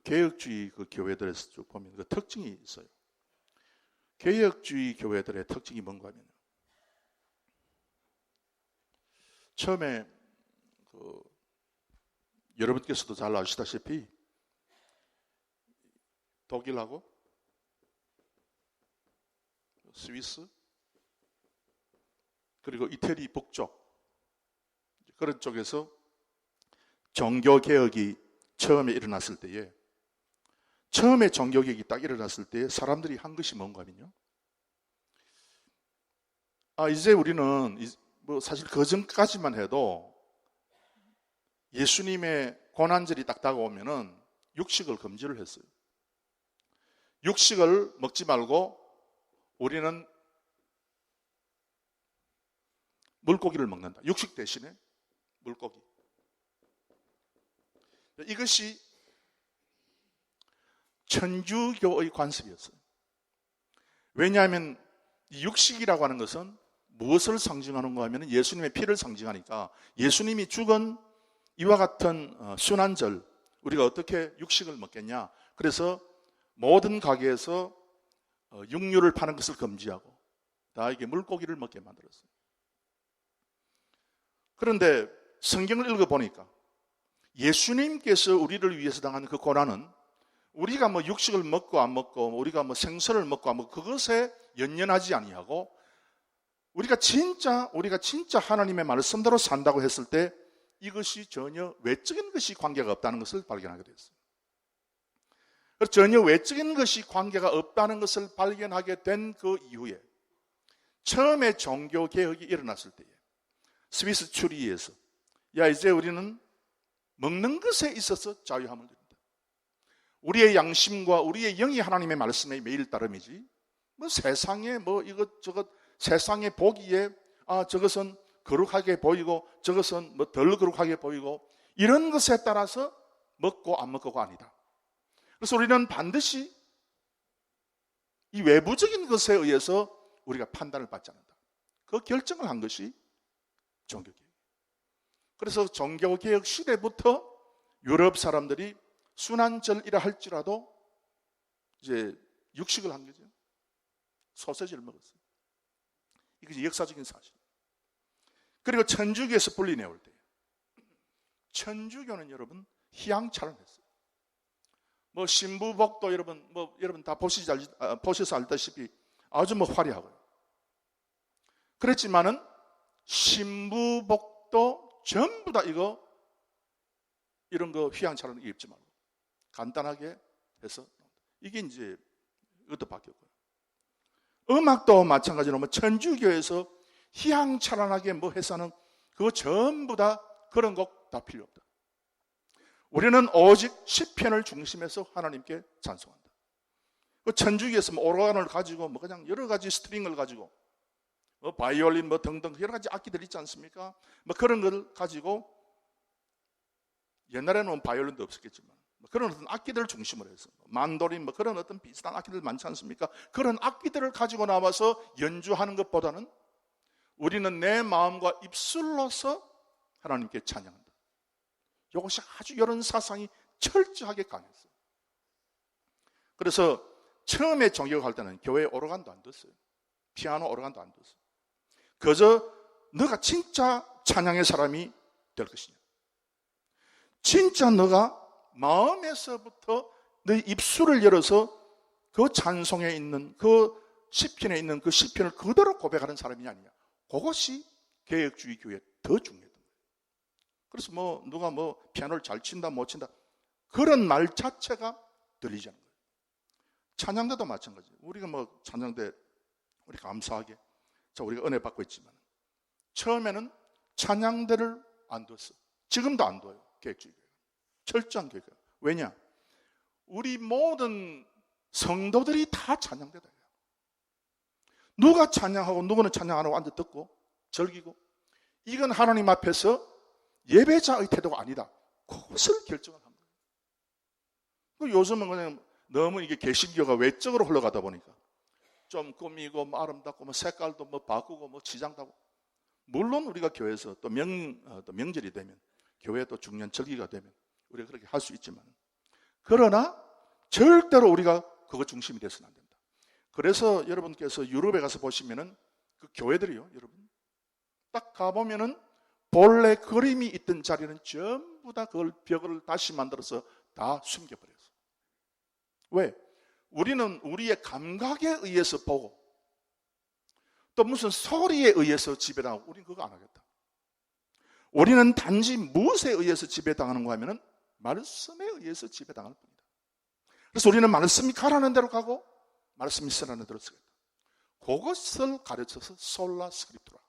개혁주의 그 교회들에서 쭉 보면 그 특징이 있어요. 개혁주의 교회들의 특징이 뭔가 하면 처음에 여러분께서도 잘 아시다시피 독일하고 스위스 그리고 이태리 북쪽 그런 쪽에서 종교개혁이 처음에 일어났을 때에 처음에 종교개혁이 딱 일어났을 때 사람들이 한 것이 뭔가 하면요. 이제 우리는 사실 그 전까지만 해도 예수님의 고난절이 딱 다가오면은 육식을 금지를 했어요. 육식을 먹지 말고 우리는 물고기를 먹는다. 육식 대신에 물고기. 이것이 천주교의 관습이었어요. 왜냐하면 이 육식이라고 하는 것은 무엇을 상징하는가 하면 예수님의 피를 상징하니까 예수님이 죽은 이와 같은 순환절 우리가 어떻게 육식을 먹겠냐. 그래서 모든 가게에서 육류를 파는 것을 금지하고 다 이게 물고기를 먹게 만들었어요. 그런데 성경을 읽어보니까 예수님께서 우리를 위해서 당한 그 고난은 우리가 뭐 육식을 먹고 안 먹고 우리가 뭐 생선을 먹고 안 먹고 그것에 연연하지 아니하고 우리가 진짜 하나님의 말씀대로 산다고 했을 때 이것이 전혀 외적인 것이 관계가 없다는 것을 발견하게 됐어요. 전혀 외적인 것이 관계가 없다는 것을 발견하게 된 그 이후에 처음에 종교개혁이 일어났을 때에 스위스 추리히에서 이제 우리는 먹는 것에 있어서 자유함을 드린다. 우리의 양심과 우리의 영이 하나님의 말씀에 매일 따름이지 세상에 이것저것 세상에 보기에 저것은 거룩하게 보이고 저것은 덜 거룩하게 보이고 이런 것에 따라서 먹고 안 먹고가 아니다. 그래서 우리는 반드시 이 외부적인 것에 의해서 우리가 판단을 받지 않는다. 그 결정을 한 것이 종교개혁. 그래서 종교개혁 시대부터 유럽 사람들이 순환절이라 할지라도 이제 육식을 한 거죠. 소세지를 먹었어요. 이것이 역사적인 사실. 그리고 천주교에서 분리내올 때 천주교는 여러분 희양찬란했어요. 신부복도 여러분 다 보셔서 알다시피 아주 화려하고요. 그랬지만은 신부복도 전부 다 이런 거 휘황찬란하게 입지 말고 간단하게 해서 이게 이제 이것도 바뀌었고요. 음악도 마찬가지로 천주교에서 휘황찬란하게 해서는 그거 전부 다 그런 곡 다 필요 없다. 우리는 오직 시편을 중심해서 하나님께 찬송한다. 천주교에서 오르간을 가지고 그냥 여러 가지 스트링을 가지고 바이올린 등등 여러 가지 악기들 있지 않습니까? 그런 걸 가지고 옛날에는 바이올린도 없었겠지만 그런 어떤 악기들을 중심으로 해서 만도린 그런 어떤 비슷한 악기들 많지 않습니까? 그런 악기들을 가지고 나와서 연주하는 것보다는 우리는 내 마음과 입술로서 하나님께 찬양한다. 이것이 아주 이런 사상이 철저하게 강했어요. 그래서 처음에 종교할 때는 교회에 오르간도 안 뒀어요. 피아노 오르간도 안 뒀어요. 그저 너가 진짜 찬양의 사람이 될 것이냐. 진짜 너가 마음에서부터 너의 입술을 열어서 그 찬송에 있는 그 시편에 있는 그 시편을 그대로 고백하는 사람이 아니냐. 그것이 개혁주의 교회에 더 중요했던 거예요. 그래서 누가 피아노를 잘 친다 못 친다 그런 말 자체가 들리지 않는 거예요. 찬양대도 마찬가지예요. 우리가 찬양대 우리 감사하게 우리가 은혜 받고 있지만 처음에는 찬양대를 안 뒀어. 지금도 안 둬요. 개혁주의 교회가. 철저한 교회가. 왜냐? 우리 모든 성도들이 다 찬양대다. 누가 찬양하고 누구는 찬양 안 하고 앉아 듣고 즐기고 이건 하나님 앞에서 예배자의 태도가 아니다. 그것을 결정을 한 거예요. 요즘은 그냥 너무 이게 개신교가 외적으로 흘러가다 보니까 좀 꾸미고 아름답고 색깔도 바꾸고 지장도 하고 물론 우리가 교회에서 또 명절이 되면 교회 또 중요한 절기가 되면 우리가 그렇게 할 수 있지만 그러나 절대로 우리가 그거 중심이 돼서는 안 된다. 그래서 여러분께서 유럽에 가서 보시면은 그 교회들이요, 여러분. 딱 가보면은 본래 그림이 있던 자리는 전부 다 그걸 벽을 다시 만들어서 다 숨겨버렸어. 왜? 우리는 우리의 감각에 의해서 보고 또 무슨 소리에 의해서 지배당하고 우리는 그거 안 하겠다. 우리는 단지 무엇에 의해서 지배당하는가 하면은 말씀에 의해서 지배당할 뿐이다. 그래서 우리는 말씀이 가라는 대로 가고 말씀이 쓰라는 대로 쓰겠다. 그것을 가르쳐서 솔라 스크립투라.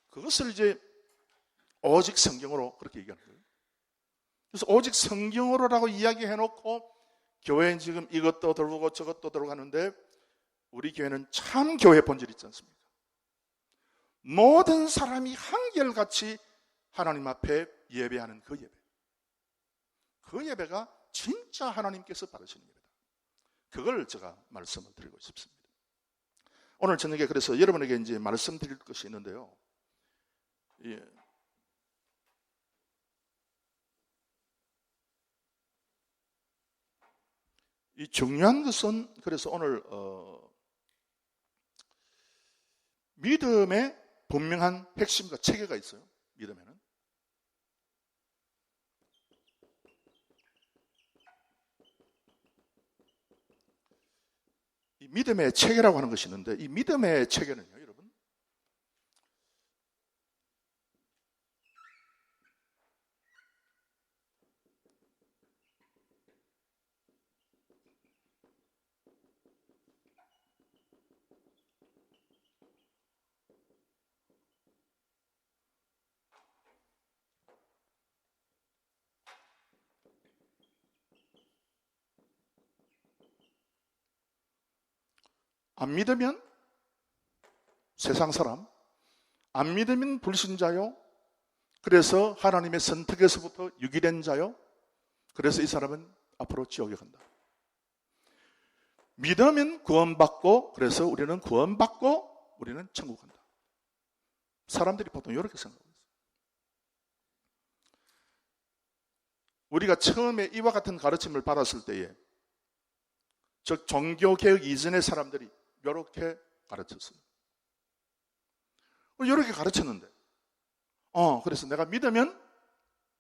그것을 이제 오직 성경으로 그렇게 얘기하는 거예요. 그래서 오직 성경으로라고 이야기해놓고 교회는 지금 이것도 들고 저것도 들고 하는데 우리 교회는 참 교회 본질이 있지 않습니까? 모든 사람이 한결같이 하나님 앞에 예배하는 그 예배. 그 예배가 진짜 하나님께서 받으시는 예배다. 그걸 제가 말씀을 드리고 싶습니다. 오늘 저녁에 그래서 여러분에게 이제 말씀드릴 것이 있는데요. 예. 이 중요한 것은 그래서 오늘 믿음의 분명한 핵심과 체계가 있어요. 믿음에는. 이 믿음의 체계라고 하는 것이 있는데 이 믿음의 체계는요, 여러분. 안 믿으면 세상 사람, 안 믿으면 불신자요. 그래서 하나님의 선택에서부터 유기된 자요. 그래서 이 사람은 앞으로 지옥에 간다. 믿으면 구원받고 그래서 우리는 구원받고 우리는 천국 간다. 사람들이 보통 이렇게 생각하고 있어요. 우리가 처음에 이와 같은 가르침을 받았을 때에 즉 종교개혁 이전의 사람들이 이렇게 가르쳤어요. 이렇게 가르쳤는데 그래서 내가 믿으면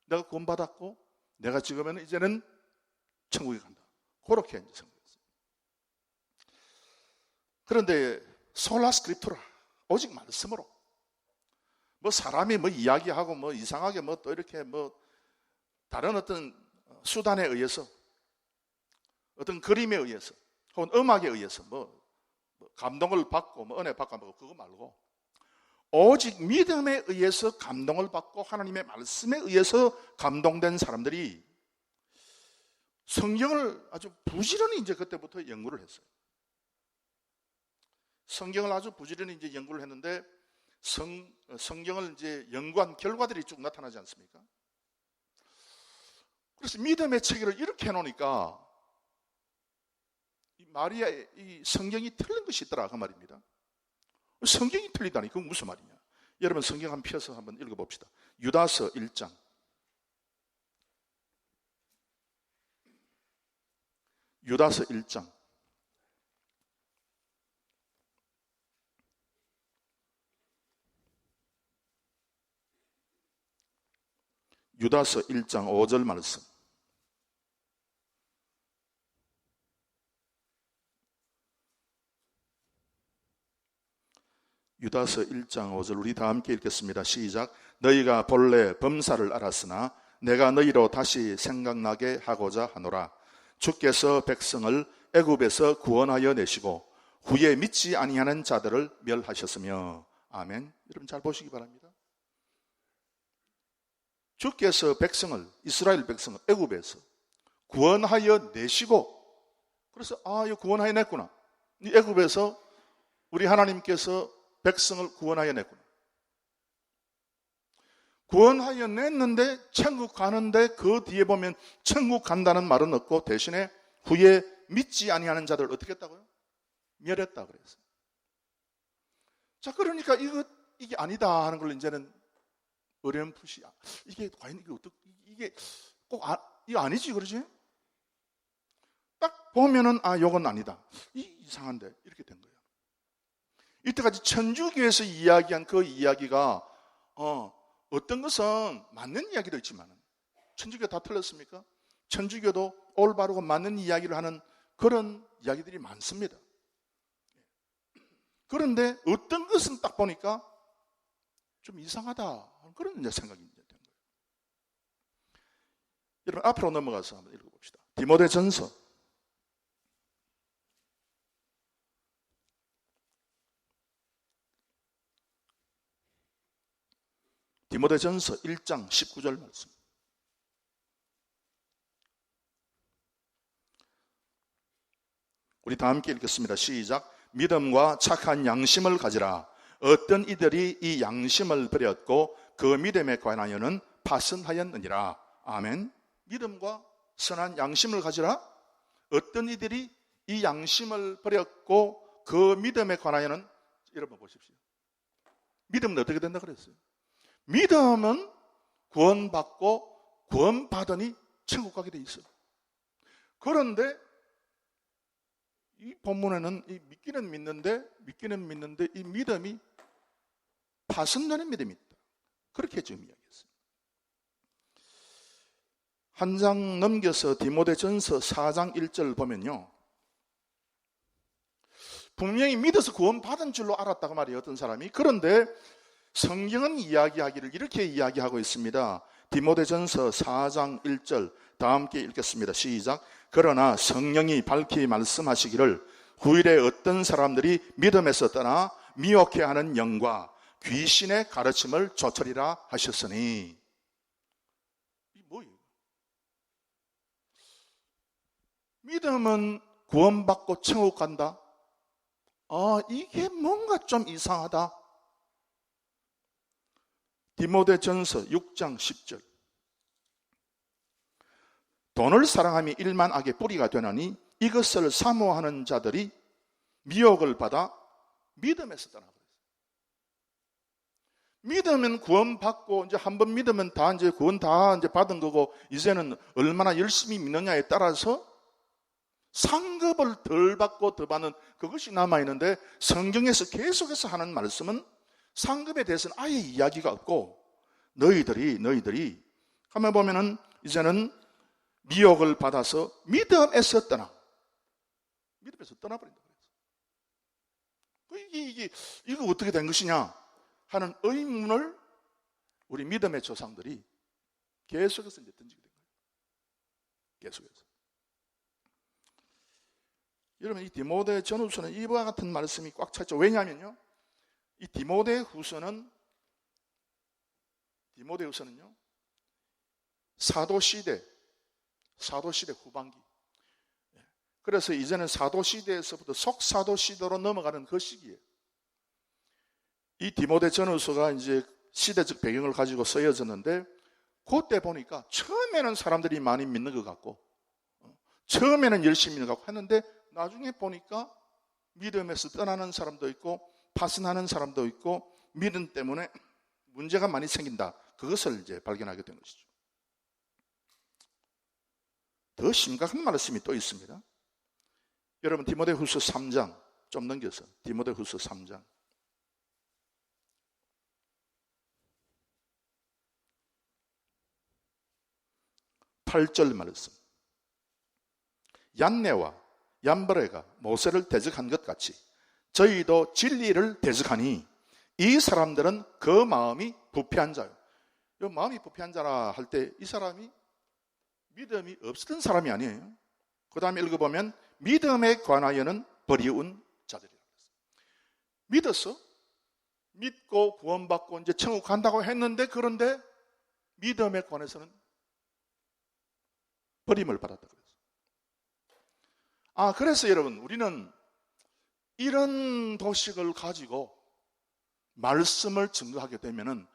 내가 구원받았고 내가 죽으면 이제는 천국에 간다. 그렇게 이제 생각했어요. 그런데 솔라 스크립투라 오직 말씀으로 뭐 사람이 뭐 이야기하고 뭐 이상하게 뭐 또 이렇게 뭐 다른 어떤 수단에 의해서 어떤 그림에 의해서 혹은 음악에 의해서 뭐 감동을 받고 뭐 은혜 받고 뭐 그거 말고 오직 믿음에 의해서 감동을 받고 하나님의 말씀에 의해서 감동된 사람들이 성경을 아주 부지런히 이제 그때부터 연구를 했어요. 성경을 아주 부지런히 이제 연구를 했는데 성경을 이제 연구한 결과들이 쭉 나타나지 않습니까? 그래서 믿음의 체계를 이렇게 해놓으니까 마리아의 이 성경이 틀린 것이 있더라 그 말입니다. 성경이 틀리다니 그건 무슨 말이냐? 여러분 성경 한번 펴서 한번 읽어봅시다. 유다서 1장. 유다서 1장. 유다서 1장 5절 말씀. 유다서 1장 5절 우리 다 함께 읽겠습니다. 시작. 너희가 본래 범사를 알았으나 내가 너희로 다시 생각나게 하고자 하노라. 주께서 백성을 애굽에서 구원하여 내시고 후에 믿지 아니하는 자들을 멸하셨으며. 아멘. 여러분 잘 보시기 바랍니다. 주께서 백성을 이스라엘 백성을 애굽에서 구원하여 내시고 그래서 이거 구원하여 냈구나. 이 애굽에서 우리 하나님께서 백성을 구원하여 냈구나. 구원하여 냈는데 천국 가는데 그 뒤에 보면 천국 간다는 말은 없고 대신에 후에 믿지 아니하는 자들을 어떻게 했다고요? 멸했다 그랬어요. 자, 그러니까 이게 아니다 하는 걸 이제는 어렴풋이, 이게 과연 이게 꼭 이거 아니지, 그러지? 딱 보면은 요건 아니다. 이상한데 이렇게 된 거예요. 이때까지 천주교에서 이야기한 그 이야기가 어떤 것은 맞는 이야기도 있지만 천주교 다 틀렸습니까? 천주교도 올바르고 맞는 이야기를 하는 그런 이야기들이 많습니다. 그런데 어떤 것은 딱 보니까 좀 이상하다 그런 이제 생각이 된 거예요. 여러분 앞으로 넘어가서 한번 읽어봅시다. 디모데전서 1장 19절 말씀. 우리 다 함께 읽겠습니다. 시작. 믿음과 착한 양심을 가지라. 어떤 이들이 이 양심을 버렸고 그 믿음에 관하여는 파선하였느니라. 아멘. 믿음과 선한 양심을 가지라. 어떤 이들이 이 양심을 버렸고 그 믿음에 관하여는, 여러분 보십시오. 믿음은 어떻게 된다 그랬어요? 믿음은 구원받고 구원받으니 천국 가게 돼 있어요. 그런데 이 본문에는 믿기는 믿는데 이 믿음이 파선되는 믿음이 있다. 그렇게 지금 이야기했어요. 한 장 넘겨서 디모데전서 4장 1절 보면요, 분명히 믿어서 구원받은 줄로 알았다고 말이에요, 어떤 사람이. 그런데 성경은 이야기하기를 이렇게 이야기하고 있습니다. 디모데전서 4장 1절 다 함께 읽겠습니다. 시작. 그러나 성령이 밝히 말씀하시기를 후일에 어떤 사람들이 믿음에서 떠나 미혹해하는 영과 귀신의 가르침을 좇으리라 하셨으니. 이 뭐예요? 믿음은 구원받고 천국 간다? 이게 뭔가 좀 이상하다. 디모데전서 6장 10절. 돈을 사랑함이 일만 악의 뿌리가 되나니 이것을 사모하는 자들이 미혹을 받아 믿음에서 떠나버렸어요. 믿으면 구원받고 이제 한번 믿으면 다 이제 구원 다 이제 받은 거고, 이제는 얼마나 열심히 믿느냐에 따라서 상급을 덜 받고 더 받는 그것이 남아 있는데, 성경에서 계속해서 하는 말씀은 상급에 대해서는 아예 이야기가 없고, 너희들이 하면 보면은 이제는 미혹을 받아서 믿음에서 떠나버린다. 이거 어떻게 된 것이냐 하는 의문을 우리 믿음의 조상들이 계속해서 이제 던지게 된 거예요. 계속해서. 여러분, 이 디모데 전후서는 이와 같은 말씀이 꽉 찼죠. 왜냐하면요, 이 디모데후서는요 사도시대 후반기. 그래서 이제는 사도시대에서부터 속사도시대로 넘어가는 그 시기예요. 이 디모데 전후서가 이제 시대적 배경을 가지고 쓰여졌는데, 그때 보니까 처음에는 사람들이 많이 믿는 것 같고, 처음에는 열심히 믿는 것 같고 했는데, 나중에 보니까 믿음에서 떠나는 사람도 있고 파선하는 사람도 있고, 믿음 때문에 문제가 많이 생긴다. 그것을 이제 발견하게 된 것이죠. 더 심각한 말씀이 또 있습니다. 여러분, 디모데후서 3장 좀 넘겨서 디모데후서 3장 8절 말씀. 얀네와 얀브레가 모세를 대적한 것 같이 저희도 진리를 대적하니 이 사람들은 그 마음이 부패한 자요. 이 마음이 부패한 자라 할 때 이 사람이 믿음이 없었던 사람이 아니에요. 그 다음에 읽어보면 믿음에 관하여는 버리운 자들이라고 했어요. 믿었어. 믿고 구원받고 이제 천국 간다고 했는데, 그런데 믿음에 관해서는 버림을 받았다 그랬어요. 그래서 여러분, 우리는 이런 도식을 가지고 말씀을 증거하게 되면은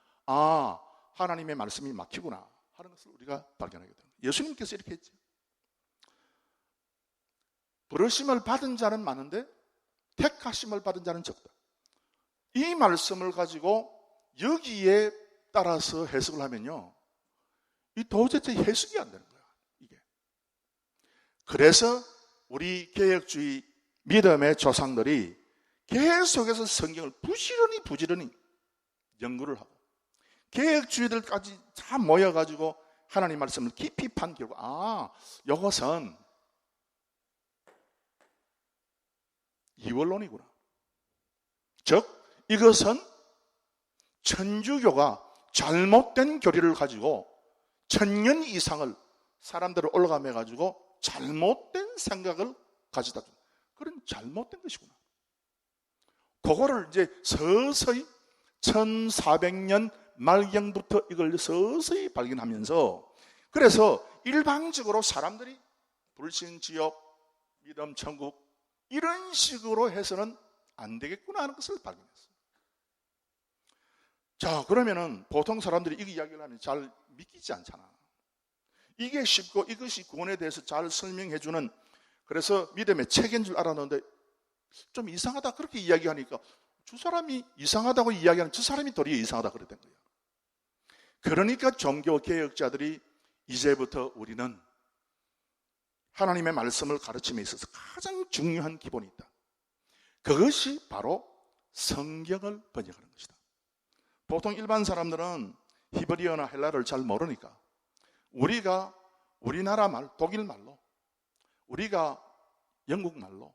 하나님의 말씀이 막히구나 하는 것을 우리가 발견하게 됩니다. 예수님께서 이렇게 했죠. 부르심을 받은 자는 많은데 택하심을 받은 자는 적다. 이 말씀을 가지고 여기에 따라서 해석을 하면요, 이 도대체 해석이 안 되는 거야, 이게. 그래서 우리 개혁주의 믿음의 조상들이 계속해서 성경을 부지런히 연구를 하고 개혁주의들까지 다 모여가지고 하나님 말씀을 깊이 판 결과, 이것은 이원론이구나. 즉 이것은 천주교가 잘못된 교리를 가지고 1000년 이상을 사람들을 올라가며 가지고 잘못된 생각을 가져다 준 그런 잘못된 것이구나. 그거를 이제 서서히 1400년 말경부터 이걸 서서히 발견하면서, 그래서 일방적으로 사람들이 불신, 지옥, 믿음, 천국 이런 식으로 해서는 안 되겠구나 하는 것을 발견했어요. 자, 그러면은 보통 사람들이 이 이야기를 하면 잘 믿기지 않잖아. 이게 쉽고 이것이 구원에 대해서 잘 설명해주는, 그래서 믿음의 책인 줄 알았는데 좀 이상하다 그렇게 이야기하니까 두 사람이 이상하다고 이야기하는 저 사람이 도리어 이상하다 그랬던 거예요. 그러니까 종교개혁자들이 이제부터 우리는 하나님의 말씀을 가르침에 있어서 가장 중요한 기본이 있다. 그것이 바로 성경을 번역하는 것이다. 보통 일반 사람들은 히브리어나 헬라어를 잘 모르니까 우리가 우리나라 말, 독일 말로, 우리가 영국 말로,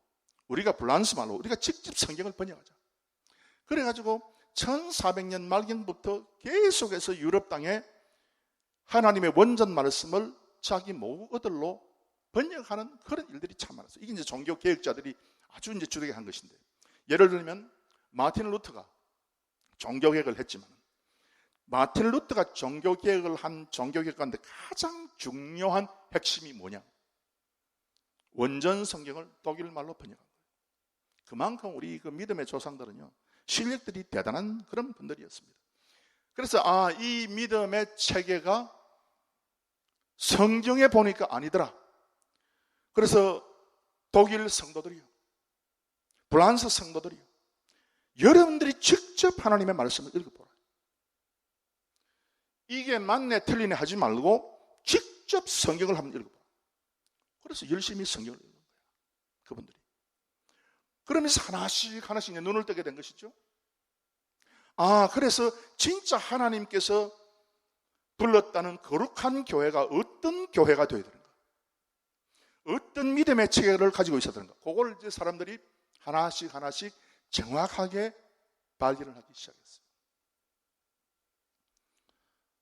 우리가 프랑스 말로 우리가 직접 성경을 번역하자. 그래가지고 1400년 말경부터 계속해서 유럽 땅에 하나님의 원전 말씀을 자기 모국어들로 번역하는 그런 일들이 참 많았어요. 이게 이제 종교 개혁자들이 아주 이제 주력에 한 것인데, 예를 들면 마틴 루터가 종교 개혁을 했지만, 마틴 루터가 종교 개혁을 한 종교 개혁 가운데 가장 중요한 핵심이 뭐냐? 원전 성경을 독일 말로 번역한 거예요. 그만큼 우리 그 믿음의 조상들은요, 실력들이 대단한 그런 분들이었습니다. 그래서 이 믿음의 체계가 성경에 보니까 아니더라. 그래서 독일 성도들이요, 프랑스 성도들이요, 여러분들이 직접 하나님의 말씀을 읽어보라. 이게 맞네 틀리네 하지 말고 직접 성경을 한번 읽어보라. 그래서 열심히 성경을 읽는 거예요, 그분들이. 그러면서 하나씩 눈을 뜨게 된 것이죠. 그래서 진짜 하나님께서 불렀다는 거룩한 교회가 어떤 교회가 되어야 되는가, 어떤 믿음의 체계를 가지고 있어야 되는가, 그걸 이제 사람들이 하나씩 정확하게 발견을 하기 시작했어요.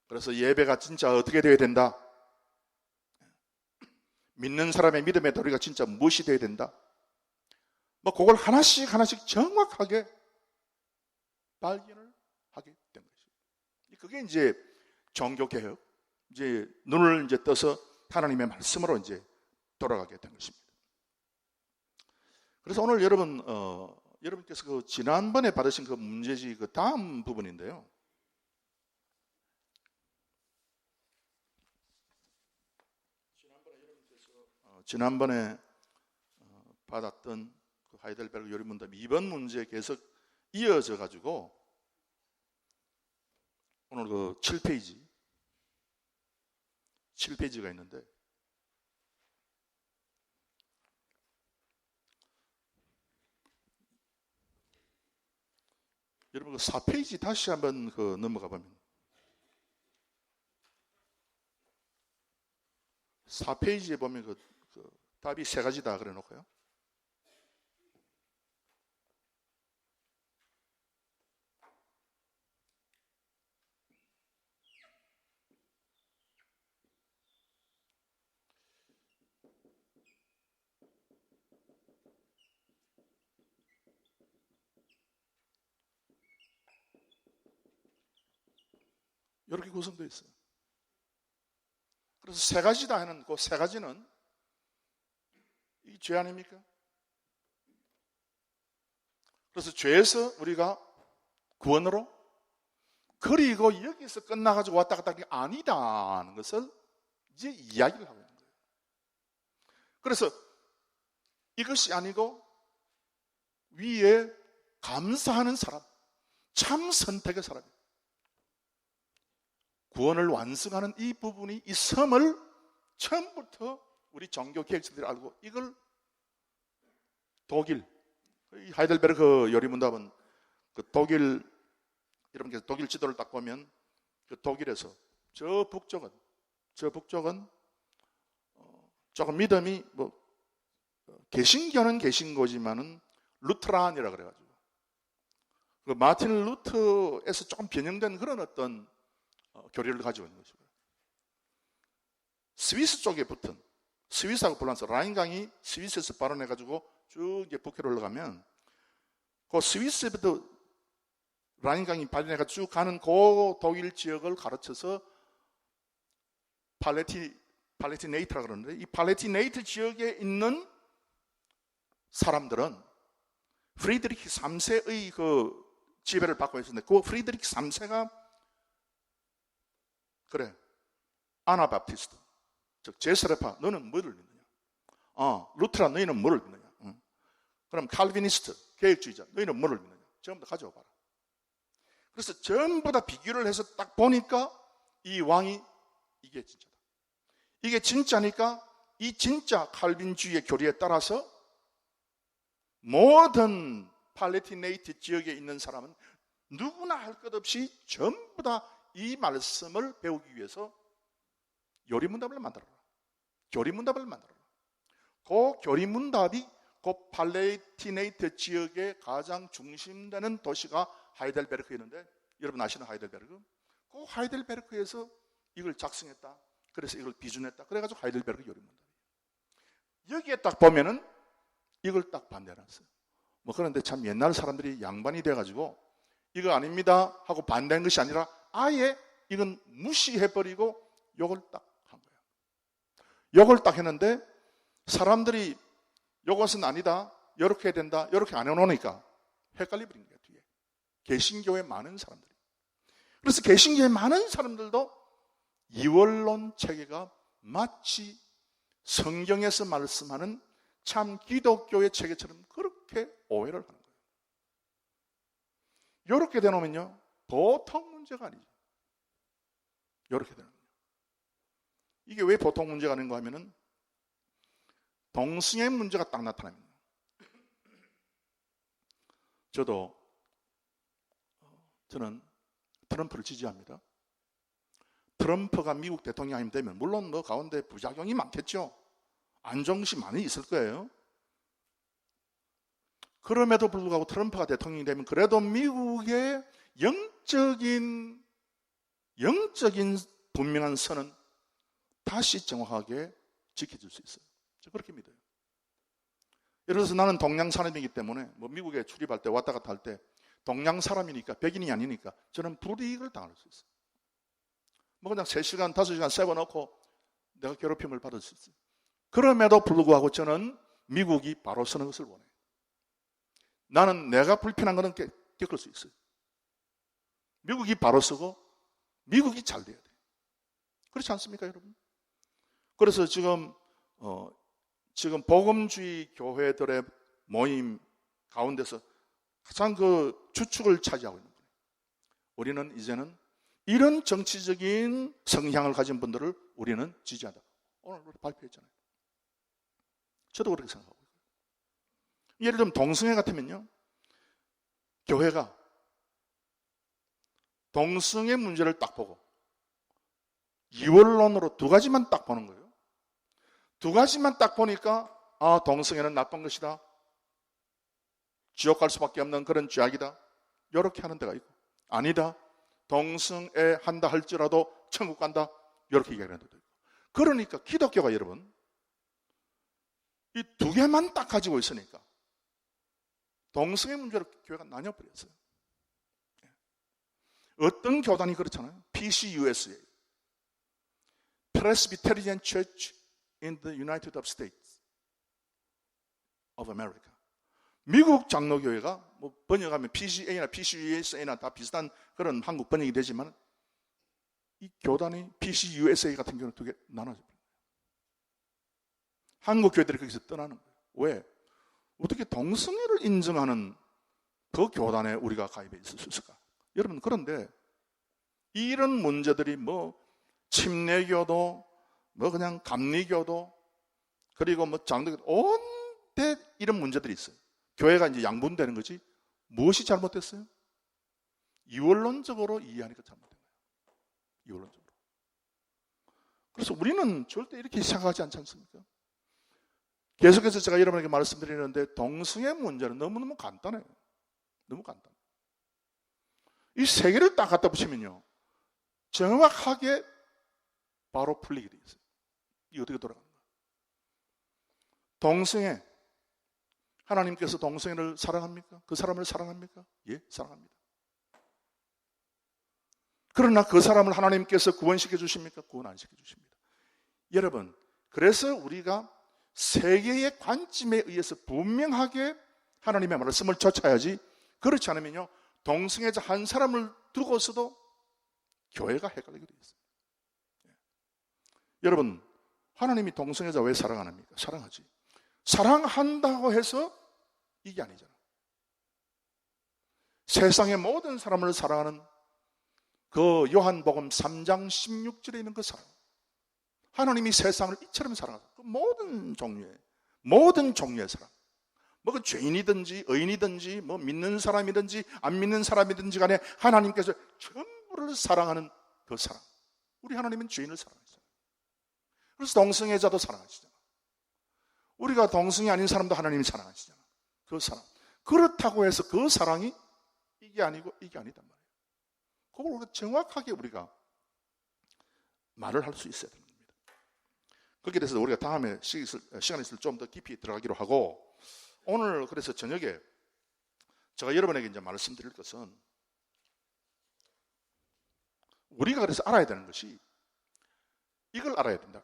그래서 예배가 진짜 어떻게 되어야 된다, 믿는 사람의 믿음의 도리가 진짜 무엇이 되어야 된다, 그걸 하나씩 정확하게 발견을 하게 된 것이죠. 그게 이제 종교개혁, 이제 눈을 이제 떠서 하나님의 말씀으로 이제 돌아가게 된 것입니다. 그래서 오늘 여러분께서 그 지난번에 받으신 그 문제지 그 다음 부분인데요. 지난번에 받았던 그 하이델베르그 요리문답 2번 문제에 계속 이어져 가지고 오늘 그 7페이지가 있는데, 여러분 그 4페이지 다시 한번 그 넘어가 보면 4페이지에 보면 그 답이 3가지다 그래 놓고요. 이렇게 구성되어 있어요. 그래서 3가지다 하는 그 3가지는 이 죄 아닙니까? 그래서 죄에서 우리가 구원으로, 그리고 여기서 끝나가지고 왔다 갔다 하는 게 아니다 하는 것을 이제 이야기를 하고 있는 거예요. 그래서 이것이 아니고 위에 감사하는 사람, 참 선택의 사람이에요. 구원을 완성하는 이 부분이, 이 섬을 처음부터 우리 종교 개혁자들이 알고, 이걸 독일, 하이델베르크 요리문답은 그 독일, 여러분 독일 지도를 딱 보면 그 독일에서 저 북쪽은 조금 믿음이 뭐 개신교는 개신교지만은 루트란이라 그래가지고 그 마틴 루터에서 조금 변형된 그런 어떤 교리를 가지고 있는 것이고요. 스위스 쪽에 붙은, 스위스하고 불란서 라인강이 스위스에서 발원해가지고 쭉 이제 북해로 올라가면 그 스위스부터 라인강이 발현해가지고 쭉 가는 그 독일 지역을 가르쳐서 팔레티네이트라 그러는데, 이 팔레티네이트 지역에 있는 사람들은 프리드리히 3세의 그 지배를 받고 있었는데, 그 프리드리히 3세가 그래, 아나바프티스트, 즉 제스레파, 너는 뭐를 믿느냐? 루트란, 너희는 뭐를 믿느냐? 그럼 칼비니스트, 개혁주의자, 너희는 뭐를 믿느냐? 전부 다 가져와 봐라. 그래서 전부 다 비교를 해서 딱 보니까 이 왕이 이게 진짜다. 이게 진짜니까 이 진짜 칼빈주의의 교리에 따라서 모든 팔레티네이트 지역에 있는 사람은 누구나 할 것 없이 전부 다 이 말씀을 배우기 위해서 요리문답을 만들어라. 교리문답을 만들어라. 그 교리문답이 그 팔레티네이트 지역의 가장 중심되는 도시가 하이델베르크였는데, 여러분 아시는 하이델베르크? 그 하이델베르크에서 이걸 작성했다. 그래서 이걸 비준했다. 그래가지고 하이델베르크 요리문답이에요. 여기에 딱 보면은 이걸 딱 반대해놨어요. 뭐 그런데 참 옛날 사람들이 양반이 돼가지고 이거 아닙니다 하고 반대한 것이 아니라 아예 이건 무시해버리고 욕을 딱 한 거예요. 욕을 딱 했는데 사람들이 이것은 아니다, 이렇게 해야 된다, 이렇게 안 해놓으니까 헷갈려버린 거예요. 뒤에 개신교의 많은 사람들이. 그래서 개신교의 많은 사람들도 이원론 체계가 마치 성경에서 말씀하는 참 기독교의 체계처럼 그렇게 오해를 하는 거예요. 이렇게 되놓으면요, 보통 문제가 아니죠. 이렇게 되는 거예요. 이게 왜 보통 문제가 아닌가 하면은 동성애 문제가 딱 나타납니다. 저는 트럼프를 지지합니다. 트럼프가 미국 대통령이 되면 물론 뭐 가운데 부작용이 많겠죠. 안 좋은 것이 많이 있을 거예요. 그럼에도 불구하고 트럼프가 대통령이 되면 그래도 미국의 영적인 분명한 선은 다시 정확하게 지켜줄 수 있어요. 저 그렇게 믿어요. 예를 들어서 나는 동양 사람이기 때문에 뭐 미국에 출입할 때 왔다 갔다 할 때 동양 사람이니까, 백인이 아니니까 저는 불이익을 당할 수 있어요. 뭐 그냥 3시간, 5시간 세워놓고 내가 괴롭힘을 받을 수 있어요. 그럼에도 불구하고 저는 미국이 바로 서는 것을 원해요. 나는 내가 불편한 것은 겪을 수 있어요. 미국이 바로 서고 미국이 잘 돼야 돼요. 그렇지 않습니까, 여러분? 그래서 지금 복음주의 교회들의 모임 가운데서 가장 그 주축을 차지하고 있는 거예요. 우리는 이제는 이런 정치적인 성향을 가진 분들을 우리는 지지한다. 오늘 발표했잖아요. 저도 그렇게 생각하고 있어요. 예를 들면 동성애 같으면요, 교회가 동성애 문제를 딱 보고 이원론으로 2가지만 딱 보는 거예요. 2가지만 딱 보니까 동성애는 나쁜 것이다, 지옥 갈 수밖에 없는 그런 죄악이다, 이렇게 하는 데가 있고, 아니다, 동성애 한다 할지라도 천국 간다, 이렇게 얘기하는 데도 있고. 그러니까 기독교가 여러분 이 2개만 딱 가지고 있으니까 동성애 문제로 교회가 나뉘어버렸어요. 어떤 교단이 그렇잖아요. PCUSA, Presbyterian Church in the United States of America. 미국 장로교회가 뭐 번역하면 PCA나 PCUSA나 다 비슷한 그런 한국 번역이 되지만 이 교단이 PCUSA 같은 경우는 2개 나눠져 버려요. 한국 교회들이 거기서 떠나는 거예요. 왜? 어떻게 동성애를 인정하는 그 교단에 우리가 가입해 있을 수 있을까? 여러분, 그런데 이런 문제들이 뭐 침례교도, 뭐 그냥 감리교도, 그리고 뭐 장로교도, 온데 이런 문제들이 있어요. 교회가 이제 양분되는 거지. 무엇이 잘못됐어요? 이원론적으로 이해하니까 잘못된 거예요. 이원론적으로. 그래서 우리는 절대 이렇게 생각하지 않지 않습니까? 계속해서 제가 여러분에게 말씀드리는데 동성애 문제는 너무너무 간단해요. 너무 간단해요. 이 세 개를 딱 갖다 붙이면요, 정확하게 바로 풀리게 돼 있어요. 이게 어떻게 돌아가는가? 동성애, 하나님께서 동성애를 사랑합니까? 그 사람을 사랑합니까? 예, 사랑합니다. 그러나 그 사람을 하나님께서 구원시켜 주십니까? 구원 안 시켜 주십니다. 여러분, 그래서 우리가 세계의 관점에 의해서 분명하게 하나님의 말씀을 쫓아야지, 그렇지 않으면요, 동성애자 한 사람을 두고서도 교회가 헷갈리게 되어 있어요. 여러분, 하나님이 동성애자 왜 사랑 안 합니까? 사랑하지. 사랑한다고 해서 이게 아니잖아. 세상의 모든 사람을 사랑하는 그 요한복음 3장 16절에 있는 그 사랑. 하나님이 세상을 이처럼 사랑하사 그 모든 종류의 사랑. 뭐 그 죄인이든지 의인이든지 뭐 믿는 사람이든지 안 믿는 사람이든지 간에 하나님께서 전부를 사랑하는 그 사랑. 우리 하나님은 죄인을 사랑하시잖아요. 그래서 동성애자도 사랑하시잖아요. 우리가 동성애 아닌 사람도 하나님이 사랑하시잖아요. 그 사랑. 그렇다고 해서 그 사랑이 이게 아니고 이게 아니단 말이에요. 그걸 정확하게 우리가 말을 할 수 있어야 됩니다. 그렇게 돼서 우리가 다음에 시간 있을 때 좀 더 깊이 들어가기로 하고, 오늘 그래서 저녁에 제가 여러분에게 이제 말씀드릴 것은, 우리가 그래서 알아야 되는 것이 이걸 알아야 된다.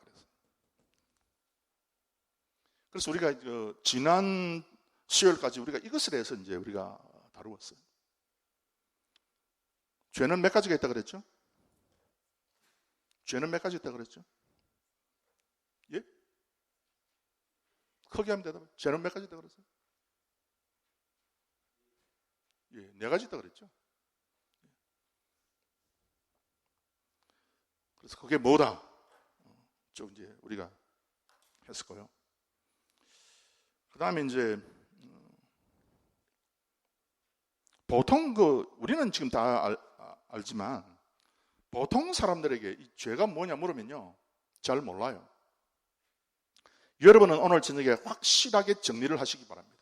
그래서 우리가 지난 수요일까지 우리가 이것에 대해서 이제 우리가 다루었어요. 죄는 몇 가지가 있다 그랬죠? 죄는 몇 가지 있다 그랬죠? 예? 크게 하면 대답해. 죄는 몇 가지 있다 그랬어요? 예, 네 가지 있다 그랬죠? 그래서 그게 뭐다? 좀 이제 우리가 했을 거예요. 그 다음에 이제 보통 우리는 지금 다 알지만 보통 사람들에게 이 죄가 뭐냐 물으면요, 잘 몰라요. 여러분은 오늘 저녁에 확실하게 정리를 하시기 바랍니다.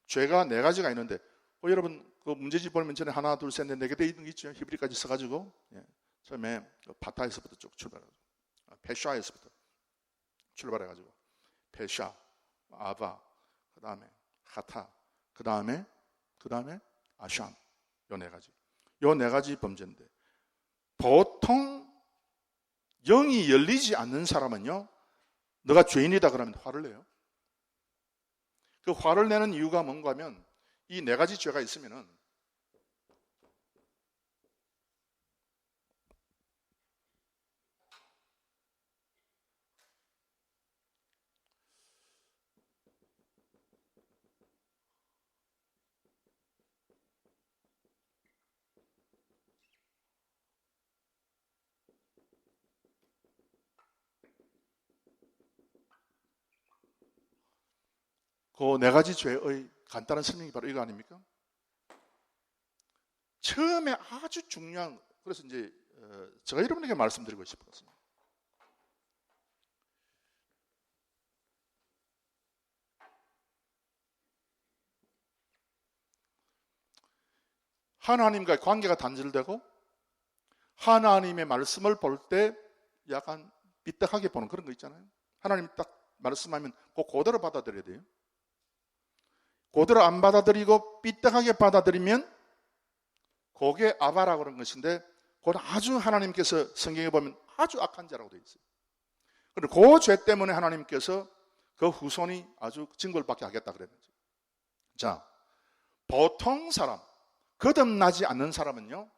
죄가 네 가지가 있는데, 여러분 그 문제집 보면 전에 하나, 둘, 셋, 넷, 네 개 돼 있는 게 있죠. 히브리까지 써가지고, 예. 처음에 파타에서부터 쭉 출발해가지고, 페샤에서부터 출발해가지고, 페샤, 아바, 그 다음에 하타, 그 다음에 아샴, 요 네 가지 범죄인데, 보통 영이 열리지 않는 사람은요, 너가 죄인이다 그러면 화를 내요. 그 화를 내는 이유가 뭔가 하면, 이 네 가지 죄가 있으면은 그 네 가지 죄의 간단한 설명이 바로 이거 아닙니까? 처음에 아주 중요한, 그래서 이제 제가 여러분에게 말씀드리고 싶었습니다. 하나님과의 관계가 단절되고 하나님의 말씀을 볼 때 약간 삐딱하게 보는 그런 거 있잖아요. 하나님 딱 말씀하면 그대로 받아들여야 돼요. 그대로 안 받아들이고 삐딱하게 받아들이면 그게 아바라고 그런 것인데, 그건 아주 하나님께서 성경에 보면 아주 악한 자라고 되어 있어요. 그리고 그 죄 때문에 하나님께서 그 후손이 아주 징벌 받게 하겠다 그랬죠. 자, 보통 사람, 거듭나지 않는 사람은요,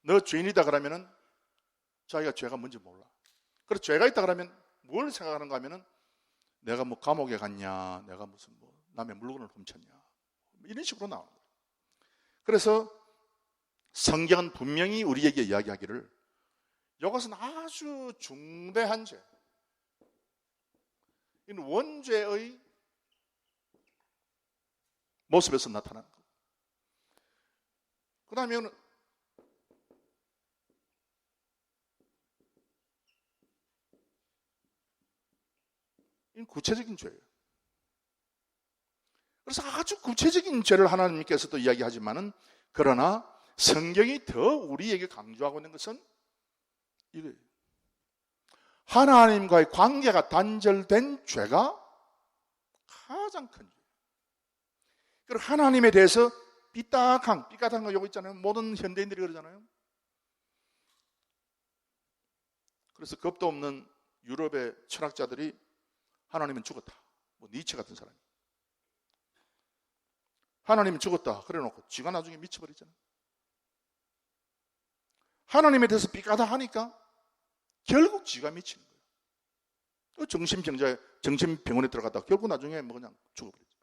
너 죄인이다 그러면은 자기가 죄가 뭔지 몰라. 그래서 죄가 있다 그러면 뭘 생각하는가 하면은, 내가 뭐 감옥에 갔냐, 내가 무슨 뭐 남의 물건을 훔쳤냐, 이런 식으로 나오는 거예요. 그래서 성경은 분명히 우리에게 이야기하기를 이것은 아주 중대한 죄, 이는 원죄의 모습에서 나타나는 것. 그 다음에 이건 구체적인 죄예요. 그래서 아주 구체적인 죄를 하나님께서도 이야기하지만은, 그러나 성경이 더 우리에게 강조하고 있는 것은 이거예요. 하나님과의 관계가 단절된 죄가 가장 큰 죄예요. 그리고 하나님에 대해서 삐딱한 거 요거 있잖아요. 모든 현대인들이 그러잖아요. 그래서 겁도 없는 유럽의 철학자들이 하나님은 죽었다, 뭐 니체 같은 사람이 하나님은 죽었다 그래놓고 지가 나중에 미쳐버리잖아요. 하나님에 대해서 삐까다하니까 결국 지가 미치는 거예요. 정신병원에 들어갔다가 결국 나중에 뭐 그냥 죽어버리죠.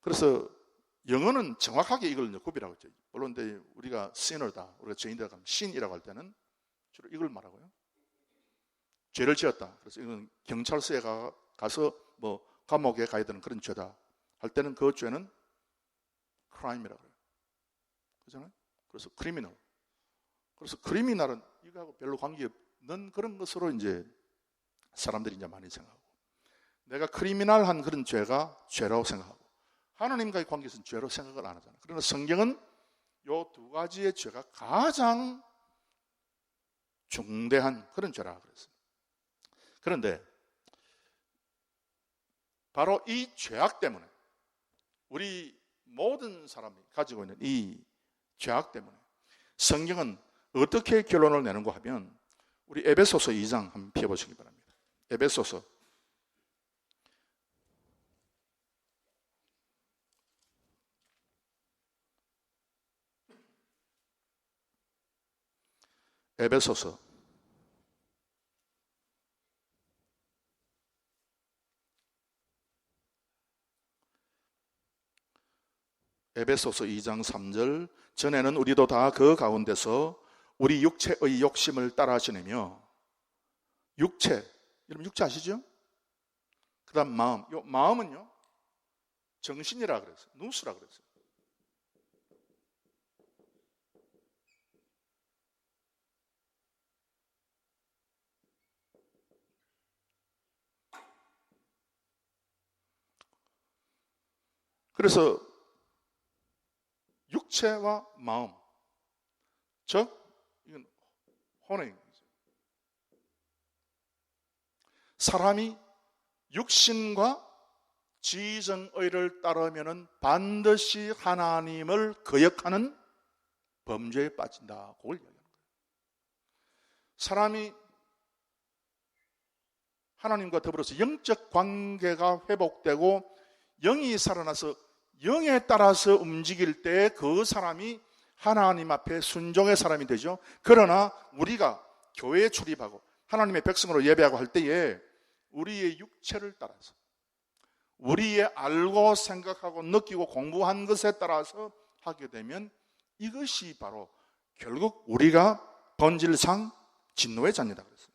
그래서 영어는 정확하게 이걸 구비라고 했죠. 물론 우리가 sinner다, 우리가 죄인들 가면 신이라고 할 때는 주로 이걸 말하고요. 죄를 지었다, 그래서 이건 경찰서에 가서 뭐 감옥에 가야 되는 그런 죄다 할 때는 그 죄는 crime이라고 해요. 그렇잖아요? 그래서 criminal. 그래서 criminal은 이거하고 별로 관계없는 그런 것으로 이제 사람들이 이제 많이 생각하고, 내가 criminal한 그런 죄가 죄라고 생각하고, 하나님과의 관계에서는 죄로 생각을 안 하잖아요. 그러나 성경은 이 두 가지의 죄가 가장 중대한 그런 죄라 그랬어요. 그런데 바로 이 죄악 때문에, 우리 모든 사람이 가지고 있는 이 죄악 때문에 성경은 어떻게 결론을 내는가 하면, 우리 에베소서 2장 한번 펴보시기 바랍니다. 에베소서 2장 3절, 전에는 우리도 다 그 가운데서 우리 육체의 욕심을 따라 지내며, 육체, 여러분 육체 아시죠? 그 다음 마음, 요 마음은요 정신이라 그랬어요. 누스라 그랬어요. 그래서 육체와 마음, 즉 이건 혼행이죠. 사람이 육신과 지정의를 따르면 반드시 하나님을 거역하는 범죄에 빠진다. 그걸 이야기하는 거예요. 사람이 하나님과 더불어서 영적 관계가 회복되고 영이 살아나서 영에 따라서 움직일 때 그 사람이 하나님 앞에 순종의 사람이 되죠. 그러나 우리가 교회에 출입하고 하나님의 백성으로 예배하고 할 때에 우리의 육체를 따라서, 우리의 알고 생각하고 느끼고 공부한 것에 따라서 하게 되면 이것이 바로 결국 우리가 본질상 진노의 자녀다 그랬어요.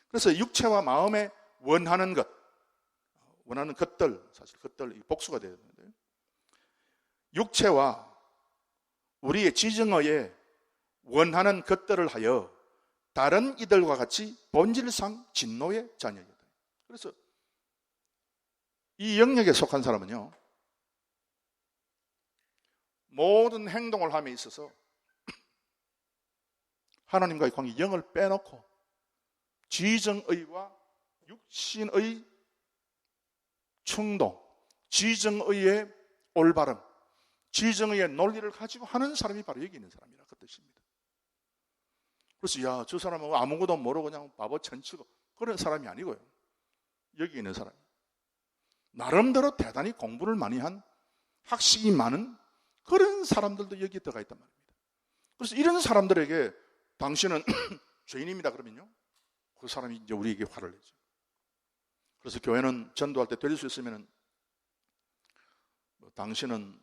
그래서 육체와 마음에 원하는 것들, 사실 것들 복수가 되어야 되는데, 육체와 우리의 지정의에 원하는 것들을 하여 다른 이들과 같이 본질상 진노의 자녀이다. 그래서 이 영역에 속한 사람은요, 모든 행동을 함에 있어서 하나님과의 관계, 영을 빼놓고 지정의와 육신의 충동, 지정의의 올바름, 지정의의 논리를 가지고 하는 사람이 바로 여기 있는 사람이라 그 뜻입니다. 그래서 저 사람은 아무것도 모르고 그냥 바보 천치고 그런 사람이 아니고요. 여기 있는 사람, 나름대로 대단히 공부를 많이 한, 학식이 많은 그런 사람들도 여기에 들어가 있단 말입니다. 그래서 이런 사람들에게 당신은 죄인입니다 그러면요, 그 사람이 이제 우리에게 화를 내죠. 그래서 교회는 전도할 때 드릴 수 있으면 당신은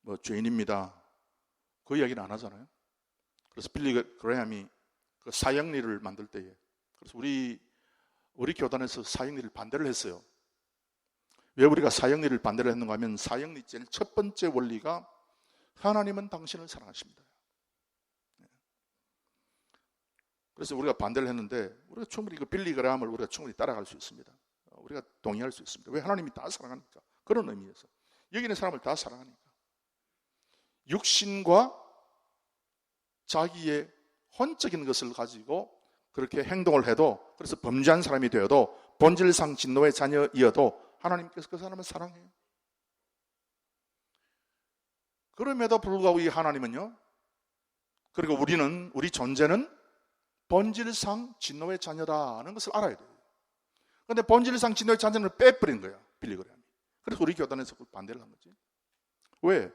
뭐 죄인입니다. 그 이야기는 안 하잖아요. 그래서 빌리 그레함이 그 사형리를 만들 때에, 그래서 우리 교단에서 사형리를 반대를 했어요. 왜 우리가 사형리를 반대를 했는가 하면, 사형리 제일 첫 번째 원리가 하나님은 당신을 사랑하십니다. 그래서 우리가 반대를 했는데, 우리가 충분히 그 빌리 그레함을 우리가 충분히 따라갈 수 있습니다. 우리가 동의할 수 있습니다. 왜? 하나님이 다 사랑하니까. 그런 의미에서 여기 있는 사람을 다 사랑하니까. 육신과 자기의 혼적인 것을 가지고 그렇게 행동을 해도, 그래서 범죄한 사람이 되어도, 본질상 진노의 자녀이어도 하나님께서 그 사람을 사랑해요. 그럼에도 불구하고 이 하나님은요, 그리고 우리 존재는 본질상 진노의 자녀라는 것을 알아야 돼요. 그런데 본질상 진노의 자녀를 빼버린 거야, 빌리 그레함이. 그래서 우리 교단에서 그걸 반대를 한 거지. 왜?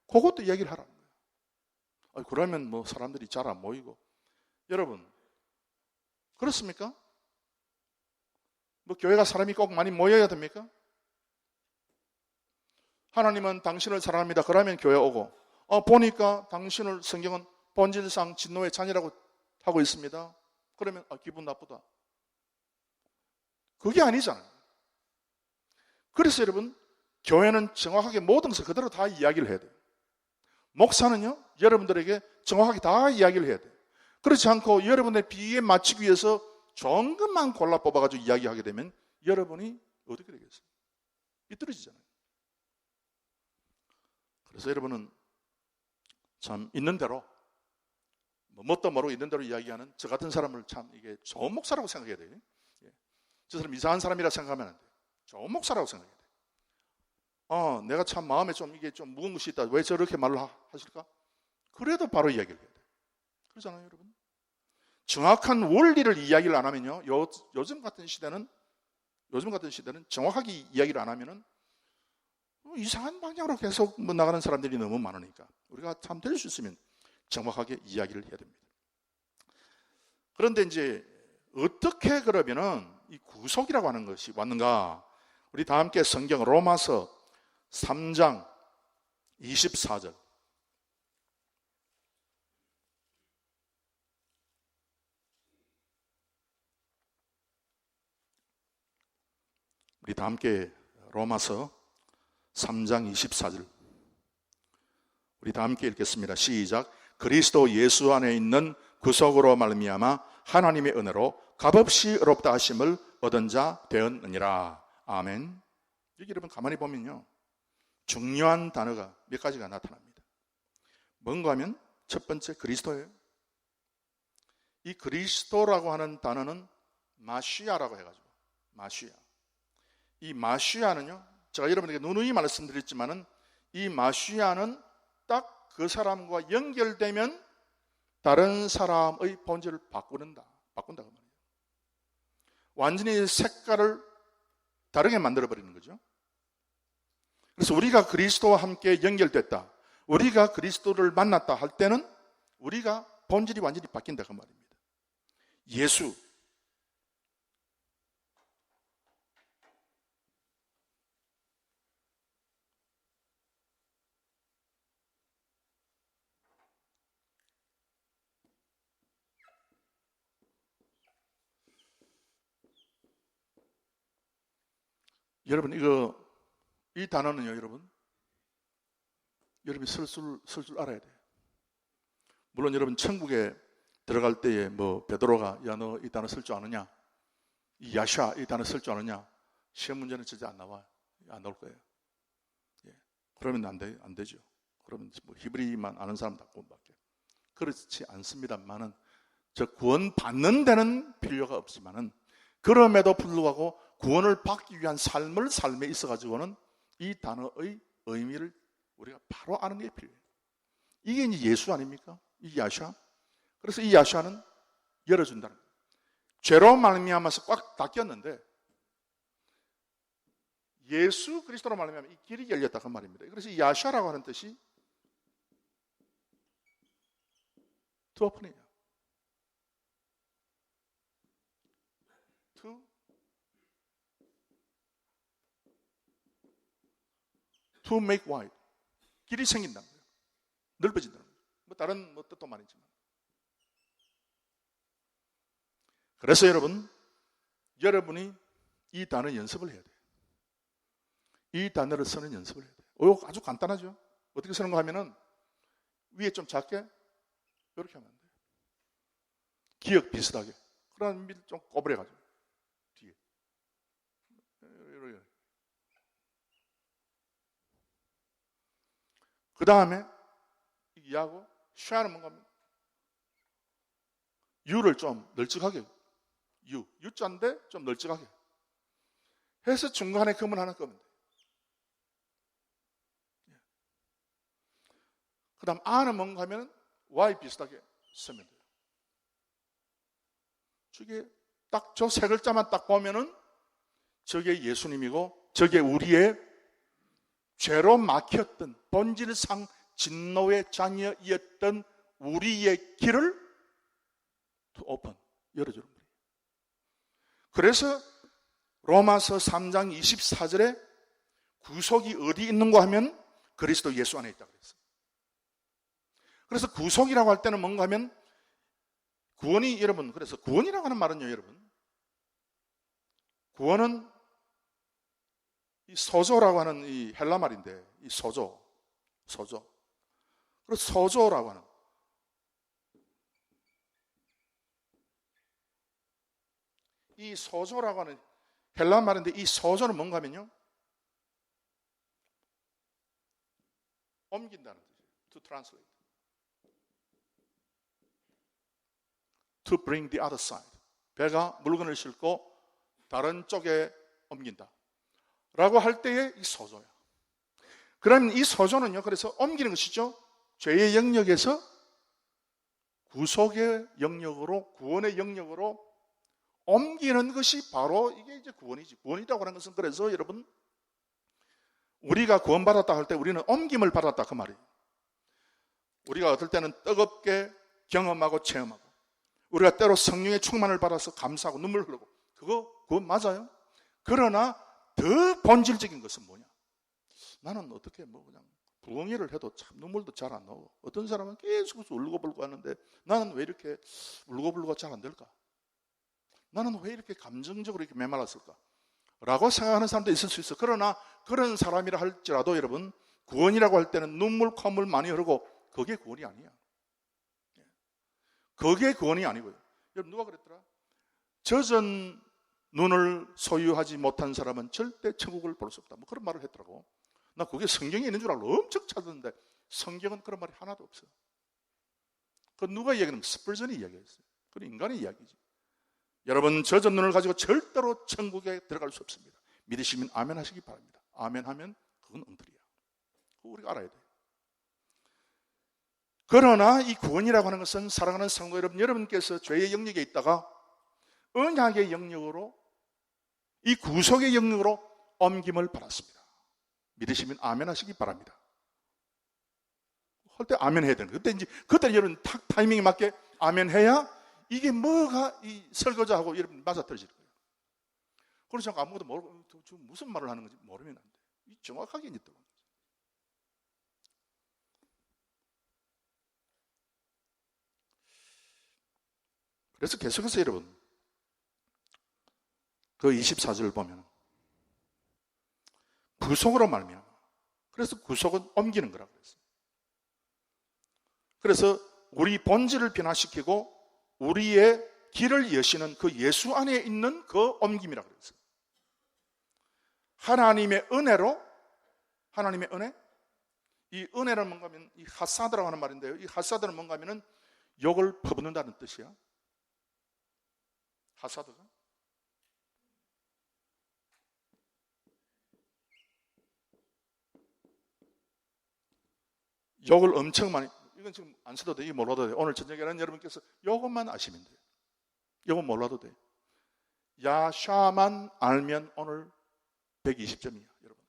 그것도 이야기를 하라는 거예요. 그러면 뭐 사람들이 잘 안 모이고. 여러분, 그렇습니까? 뭐 교회가 사람이 꼭 많이 모여야 됩니까? 하나님은 당신을 사랑합니다. 그러면 교회 오고, 보니까 당신을 성경은 본질상 진노의 자녀라고 하고 있습니다. 그러면 기분 나쁘다. 그게 아니잖아요. 그래서 여러분, 교회는 정확하게 모든 것을 그대로 다 이야기를 해야 돼요. 목사는요, 여러분들에게 정확하게 다 이야기를 해야 돼요. 그렇지 않고 여러분의 비위에 맞추기 위해서 좋은 것만 골라 뽑아가지고 이야기하게 되면 여러분이 어떻게 되겠어요? 삐뚤어지잖아요. 그래서 여러분은 참 있는 대로, 뭣도 모르고 있는 대로 이야기하는 저 같은 사람을 참 이게 좋은 목사라고 생각해야 돼요. 저 사람 이상한 사람이라 생각하면 안 돼요. 좋은 목사라고 생각해야 돼요. 내가 참 마음에 좀 이게 좀 무거운 것이 있다. 왜 저렇게 말을 하실까? 그래도 바로 이야기를 해야 돼요. 그러잖아요, 여러분. 정확한 원리를 이야기를 안 하면요, 요즘 같은 시대는 정확하게 이야기를 안 하면은 이상한 방향으로 계속 나가는 사람들이 너무 많으니까 우리가 참 될 수 있으면 정확하게 이야기를 해야 됩니다. 그런데 이제 어떻게 그러면은 이 구속이라고 하는 것이 왔는가? 우리 다 함께 성경 로마서 3장 24절. 우리 다 함께 로마서 3장 24절. 우리 다 함께 읽겠습니다. 시작. 그리스도 예수 안에 있는 구속으로 말미암아 하나님의 은혜로 값없이 의롭다 하심을 얻은 자 되었느니라. 아멘. 여기 여러분 가만히 보면요, 중요한 단어가 몇 가지가 나타납니다. 뭔가 하면 첫 번째 그리스도예요. 이 그리스도라고 하는 단어는 마시아라고 해가지고, 마시아. 이 마시아는요, 제가 여러분에게 누누이 말씀드렸지만은 이 마시아는 딱 그 사람과 연결되면 다른 사람의 본질을 바꾼다고 말이에요. 완전히 색깔을 다르게 만들어버리는 거죠. 그래서 우리가 그리스도와 함께 연결됐다, 우리가 그리스도를 만났다 할 때는 우리가 본질이 완전히 바뀐다고 말입니다. 예수, 여러분 이 단어는요, 여러분이 쓸 줄 알아야 돼요. 물론 여러분 천국에 들어갈 때에 뭐 베드로가 야 너 이 단어 쓸 줄 아느냐, 이 야샤 이 단어 쓸 줄 아느냐, 시험 문제는 진짜 안 나와요. 안 나올 거예요. 그러면 안 되죠. 그러면 뭐 히브리만 아는 사람 다 구원받게. 그렇지 않습니다만은 저 구원 받는 데는 필요가 없지만은 그럼에도 불구하고 구원을 받기 위한 삶에 있어가지고는 이 단어의 의미를 우리가 바로 아는 게 필요해요. 이게 이제 예수 아닙니까? 이 야샤. 그래서 이 야샤는 열어준다는 거예요. 죄로 말미암아서 꽉 닫혔는데 예수 그리스도로 말미암아 이 길이 열렸다 그 말입니다. 그래서 이 야샤라고 하는 뜻이 to open이에요. to make wide. 길이 생긴다는 거예요. 넓어진다는 거예요. 뭐 다른 뜻도 말이지만. 그래서 여러분이 이 단어 연습을 해야 돼요. 이 단어를 쓰는 연습을 해야 돼요. 아주 간단하죠. 어떻게 쓰는가 하면은 위에 좀 작게 이렇게 하면 돼요. 기역 비슷하게. 그러면 밑 좀 꼬부려가지고 뒤에. 그 다음에 이하고 샤는 뭔가 유를 좀 널찍하게 U자인데 좀 널찍하게 해서 중간에 금을 하나 끄면 돼요. 그 다음 R은 뭔가 하면 Y 비슷하게 쓰면 돼요. 저게 딱 저 세 글자만 딱 보면은 저게 예수님이고 저게 우리의 죄로 막혔던 본질상 진노의 자녀이었던 우리의 길을 오픈 열어주는 거예요. 그래서 로마서 3장 24절에 구속이 어디 있는가 하면 그리스도 예수 안에 있다고 그랬어요. 그래서 구속이라고 할 때는 뭔가 하면 구원이 여러분, 그래서 구원이라고 하는 말은요, 여러분. 구원은 이 소조라고 하는 이 헬라 말인데, 이 소조. 그래서 소조라고 하는 이 소조라고 하는 헬라 말인데 이 소조는 뭔가 하면요, 옮긴다는 뜻이에요. To translate. To bring the other side. 배가 물건을 싣고 다른 쪽에 옮긴다. 라고 할 때의 이 소조야. 그러면 이 소조는요, 그래서 옮기는 것이죠. 죄의 영역에서 구속의 영역으로, 구원의 영역으로 옮기는 것이 바로 이게 이제 구원이지. 구원이라고 하는 것은 그래서 여러분, 우리가 구원받았다 할 때 우리는 옮김을 받았다 그 말이에요. 우리가 어떨 때는 뜨겁게 경험하고 체험하고, 우리가 때로 성령의 충만을 받아서 감사하고 눈물 흘리고, 그건 맞아요. 그러나 더 본질적인 것은 뭐냐? 나는 어떻게 그냥 부엉이를 해도 참 눈물도 잘 안 나오고, 어떤 사람은 계속 울고불고 하는데 나는 왜 이렇게 울고불고가 잘 안 될까? 나는 왜 이렇게 감정적으로 이렇게 메말랐을까? 라고 생각하는 사람도 있을 수 있어. 그러나 그런 사람이라 할지라도 여러분, 구원이라고 할 때는 눈물, 콧물 많이 흐르고 그게 구원이 아니야. 그게 구원이 아니고요. 여러분, 누가 그랬더라? 젖은 눈을 소유하지 못한 사람은 절대 천국을 볼 수 없다. 뭐 그런 말을 했더라고. 나 그게 성경에 있는 줄 알고 엄청 찾았는데 성경은 그런 말이 하나도 없어. 그 누가 이야기하면 스펄전이 이야기했어요. 그건 인간의 이야기지. 여러분, 젖은 눈을 가지고 절대로 천국에 들어갈 수 없습니다. 믿으시면 아멘 하시기 바랍니다. 아멘 하면 그건 엉터리야. 그거 우리가 알아야 돼요. 그러나 이 구원이라고 하는 것은 사랑하는 성도 여러분, 여러분께서 죄의 영역에 있다가 언약의 영역으로, 이 구속의 영역으로 옮김을 받았습니다. 믿으시면 아멘 하시기 바랍니다. 할 때 아멘 해야 되는 거예요. 그때 여러분 타이밍에 맞게 아멘 해야 이게 뭐가 이 설거지하고 여러분 맞아떨어질 거예요. 그래서 아무것도 모르고 무슨 말을 하는 건지 모르면 안 돼요. 정확하게 있다고. 그래서 계속해서 여러분, 그 24절 보면 구속으로 말미암아. 그래서 구속은 옮기는 거라고 그랬어요. 그래서 우리 본질을 변화시키고 우리의 길을 여시는 그 예수 안에 있는 그 옮김이라고 그랬어요. 하나님의 은혜로, 하나님의 은혜? 이 은혜는 뭔가 하면 이 하사드라고 하는 말인데요. 이 하사드는 뭔가 하면은 욕을 퍼붓는다는 뜻이야. 하사드가. 욕을 엄청 많이, 이건 지금 안 써도 돼. 이거 몰라도 돼. 오늘 저녁에는 여러분께서 이것만 아시면 돼요. 이거 몰라도 돼. 야샤만 알면 오늘 120점이야, 여러분.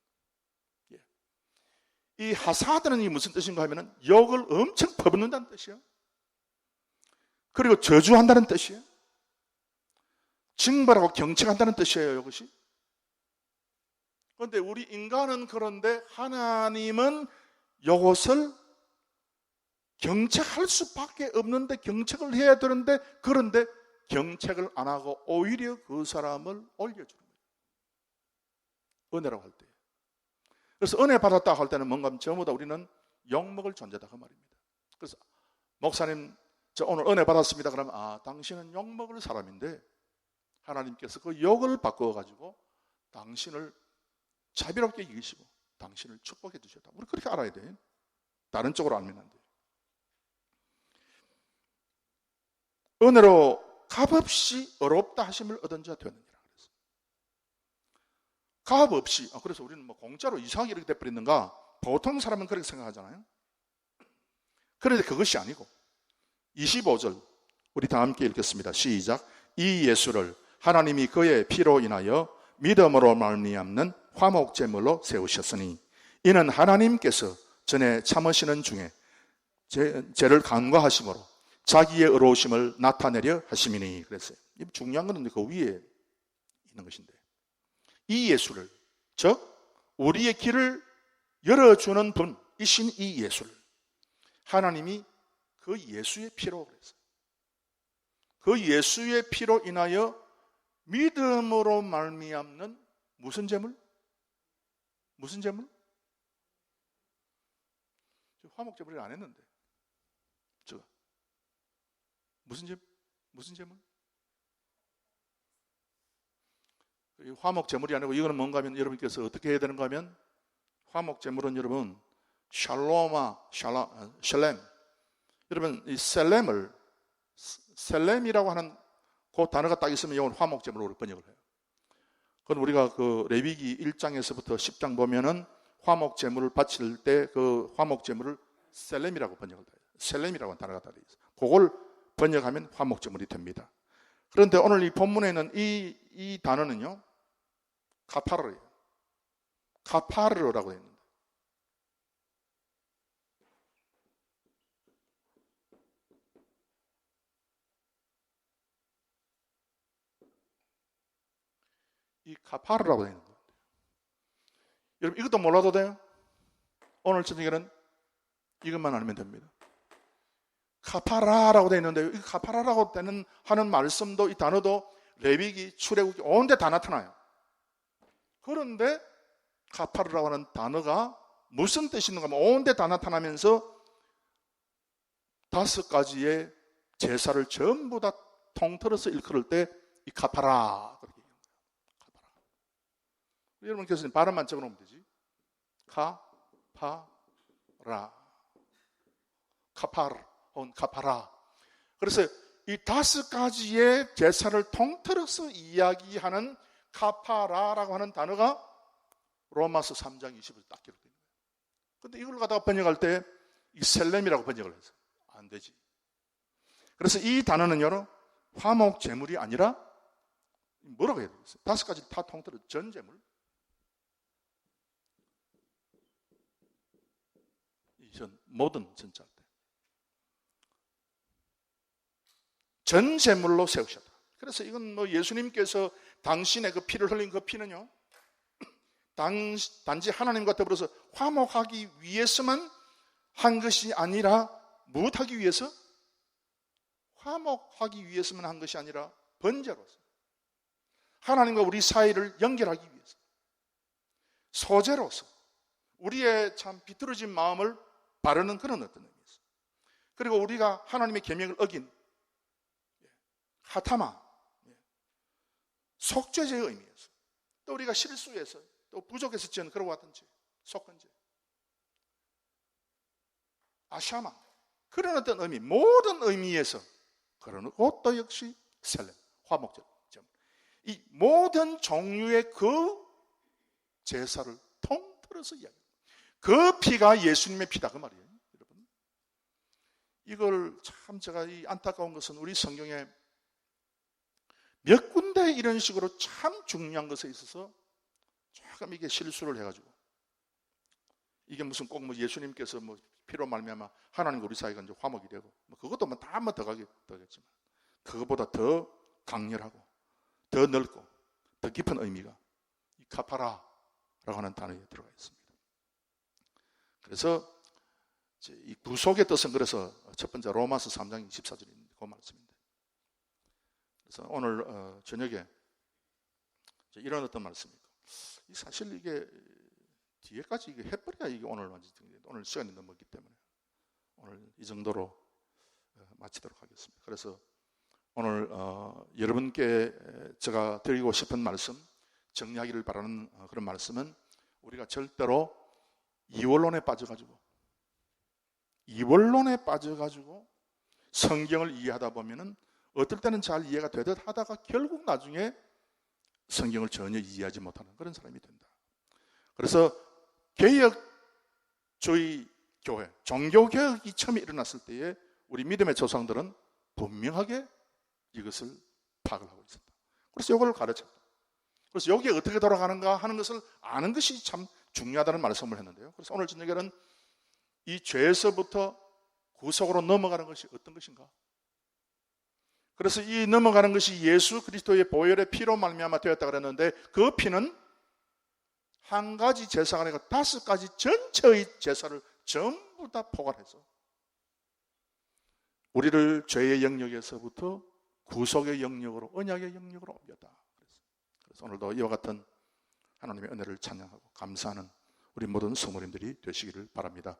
예. 이 하사드는 이 무슨 뜻인가 하면은 욕을 엄청 퍼붓는다는 뜻이야. 그리고 저주한다는 뜻이에요. 징벌하고 경책한다는 뜻이에요, 이것이. 그런데 우리 인간은 그런데 하나님은 이것을 경책할 수밖에 없는데, 경책을 해야 되는데, 그런데 경책을 안 하고 오히려 그 사람을 올려주는 거예요. 은혜라고 할 때. 그래서 은혜 받았다 할 때는 뭔가 하면 전부 다 우리는 욕먹을 존재다 그 말입니다. 그래서 목사님, 저 오늘 은혜 받았습니다. 그러면 당신은 욕먹을 사람인데 하나님께서 그 욕을 바꿔가지고 당신을 자비롭게 이기시고 당신을 축복해 주셨다. 우리 그렇게 알아야 돼. 다른 쪽으로 알면 안 돼. 은혜로 값없이 어렵다 하심을 얻은 자 되느니라. 그래서 값없이, 그래서 우리는 뭐 공짜로 이상하게 이렇게 돼버리는가? 보통 사람은 그렇게 생각하잖아요. 그런데 그것이 아니고 25절 우리 다 함께 읽겠습니다. 시작. 이 예수를 하나님이 그의 피로 인하여 믿음으로 말미암는 화목제물로 세우셨으니 이는 하나님께서 전에 참으시는 중에 죄를 간과하심으로 자기의 의로우심을 나타내려 하심이니. 그랬어요. 중요한 것은 그 위에 있는 것인데, 이 예수를, 즉 우리의 길을 열어주는 분이신 이 예수를 하나님이 그 예수의 피로, 그랬어요. 그 예수의 피로 인하여 믿음으로 말미암는 무슨 제물? 무슨 제물? 화목제물을 안 했는데 제가 무슨 제물? 화목제물이 아니고 이거는 뭔가 하면 여러분께서 어떻게 해야 되는가 하면, 화목제물은 여러분 샬렘, 여러분 이 셀렘이라고 하는 그 단어가 딱 있으면 이건 화목제물로 번역을 해요. 그건 우리가 그 레위기 1장에서부터 10장 보면은 화목제물을 바칠 때 그 화목제물을 셀렘이라고 번역을 해요. 셀렘이라고 하는 단어가 딱 있어요. 그걸 번역하면 화목제물이 됩니다. 그런데 오늘 이 본문에는 이 단어는요, 카파르예요. 카파르라고 되어 있는데, 이 카파르라고 되어 있는 거예요. 여러분 이것도 몰라도 돼요? 오늘 저녁에는 이것만 알면 됩니다. 카파라라고 되어 있는데, 이 카파라라고 하는 말씀도, 이 단어도 레위기, 출애굽기 온 데 다 나타나요. 그런데 카파르라고 하는 단어가 무슨 뜻이 있는가 하면 온 데 다 나타나면서 5가지의 제사를 전부 다 통틀어서 일컬을 때 이 카파라 그렇게 얘기합니다. 카파라. 여러분께서 발음만 적어놓으면 되지. 카파라, 카파르 혹은 카파라. 그래서 이 5가지의 제사를 통틀어서 이야기하는 카파라라고 하는 단어가 로마서 3장 20절 딱 기록되어 있는 거예요. 그런데 이걸 갖다가 번역할 때 이 셀렘이라고 번역을 해서 안 되지. 그래서 이 단어는요, 화목 제물이 아니라 뭐라고 해야 되겠어요? 5가지 다 통틀어 전 제물. 모든 전자 때 전 제물로 세우셨다. 그래서 이건 뭐 예수님께서 당신의 그 피를 흘린 그 피는요, 단지 하나님과 더불어서 화목하기 위해서만 한 것이 아니라, 무엇하기 위해서? 화목하기 위해서만 한 것이 아니라 번제로서 하나님과 우리 사이를 연결하기 위해서, 소재로서 우리의 참 비뚤어진 마음을 바르는 그런 어떤 의미에서, 그리고 우리가 하나님의 계명을 어긴 하타마, 속죄제의 의미에서, 또 우리가 실수해서 또 부족해서 지은 그런 것 같은 죄, 속건죄, 아샤마, 그런 어떤 의미, 모든 의미에서 그러는 것도 역시 셀렘, 화목제물, 이 모든 종류의 그 제사를 통틀어서 이야기합니다. 그 피가 예수님의 피다 그 말이에요. 여러분, 이걸 참 제가 이 안타까운 것은 우리 성경에 몇 군데 이런 식으로 참 중요한 것에 있어서 조금 이게 실수를 해가지고, 이게 무슨 꼭 뭐 예수님께서 뭐 피로 말미암아 하나님과 우리 사이가 이제 화목이 되고, 뭐 그것도 뭐 다 한번 더 가겠지만, 그것보다 더 강렬하고 더 넓고 더 깊은 의미가 이 카파라라고 하는 단어에 들어가 있습니다. 그래서 이 구속의 뜻은 그래서 첫 번째 로마서 3장 24절입니다. 그 말씀인데. 그래서 오늘 저녁에 이런 어떤 말씀입니까? 사실 이게 뒤에까지 이게 해버려야 이게 오늘 오늘 시간이 넘었기 때문에 오늘 이 정도로 마치도록 하겠습니다. 그래서 오늘 여러분께 제가 드리고 싶은 말씀, 정리하기를 바라는 그런 말씀은 우리가 절대로 이원론에 빠져가지고 성경을 이해하다 보면은 어떨 때는 잘 이해가 되듯 하다가 결국 나중에 성경을 전혀 이해하지 못하는 그런 사람이 된다. 그래서 개혁주의 교회, 종교개혁이 처음에 일어났을 때에 우리 믿음의 조상들은 분명하게 이것을 파악을 하고 있었다. 그래서 이걸 가르쳤다. 그래서 여기에 어떻게 돌아가는가 하는 것을 아는 것이 참 중요하다는 말씀을 했는데요. 그래서 오늘 저녁에는 이 죄에서부터 구속으로 넘어가는 것이 어떤 것인가? 그래서 이 넘어가는 것이 예수 그리스도의 보혈의 피로 말미암아 되었다 그랬는데 그 피는 한 가지 제사가 아니고 5가지 전체의 제사를 전부 다 포괄해서 우리를 죄의 영역에서부터 구속의 영역으로, 언약의 영역으로 옮겼다. 그래서 오늘도 이와 같은 하나님의 은혜를 찬양하고 감사하는 우리 모든 성도님들이 되시기를 바랍니다.